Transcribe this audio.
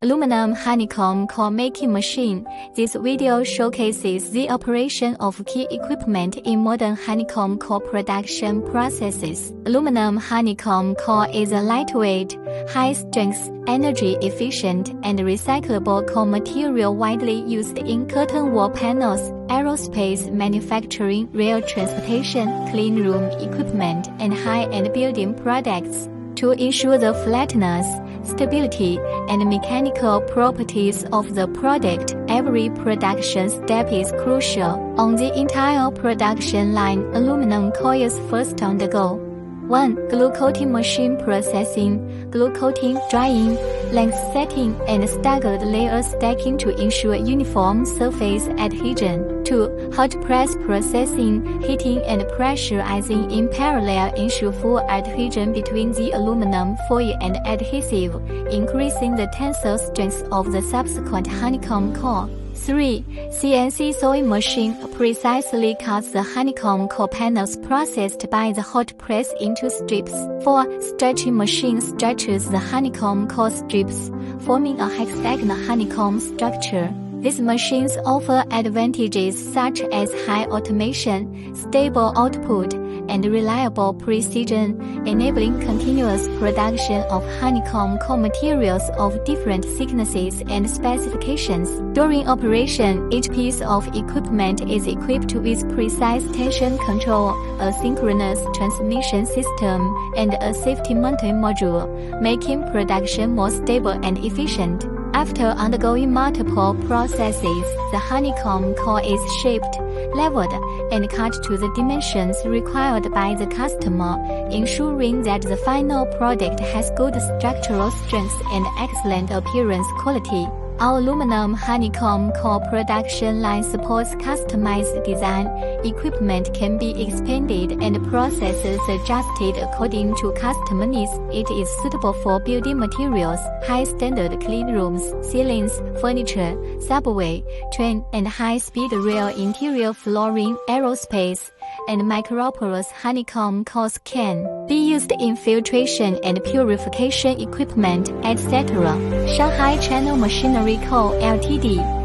Aluminum honeycomb core making machine. This video showcases the operation of key equipment in modern honeycomb core production processes. Aluminum honeycomb core is a lightweight, high-strength, energy-efficient, and recyclable core material widely used in curtain wall panels, aerospace manufacturing, rail transportation, clean room equipment, and high-end building products. To ensure the flatness, stability, and mechanical properties of the product, every production step is crucial. On the entire production line, aluminum coils first undergo 1. Glue coating machine processing, glue coating, drying, length setting, and staggered layer stacking to ensure uniform surface adhesion. 2. Hot press processing, heating and pressurizing in parallel ensure full adhesion between the aluminum foil and adhesive, increasing the tensile strength of the subsequent honeycomb core. 3. CNC sewing machine precisely cuts the honeycomb core panels processed by the hot press into strips. 4. Stretching machine stretches the honeycomb core strips, forming a hexagonal honeycomb structure. These machines offer advantages such as high automation, stable output, and reliable precision, enabling continuous production of honeycomb core materials of different thicknesses and specifications. During operation, each piece of equipment is equipped with precise tension control, a synchronous transmission system, and a safety mounting module, making production more stable and efficient. After undergoing multiple processes, the honeycomb core is shaped, leveled, and cut to the dimensions required by the customer, ensuring that the final product has good structural strength and excellent appearance quality. Our aluminum honeycomb core production line supports customized design. Equipment can be expanded and processes adjusted according to customer needs. It is suitable for building materials, high-standard clean rooms, ceilings, furniture, subway, train, and high-speed rail interior flooring, aerospace, and microporous honeycomb cores can be used in filtration and purification equipment, etc. Shanghai Chanho Machinery Co., Ltd.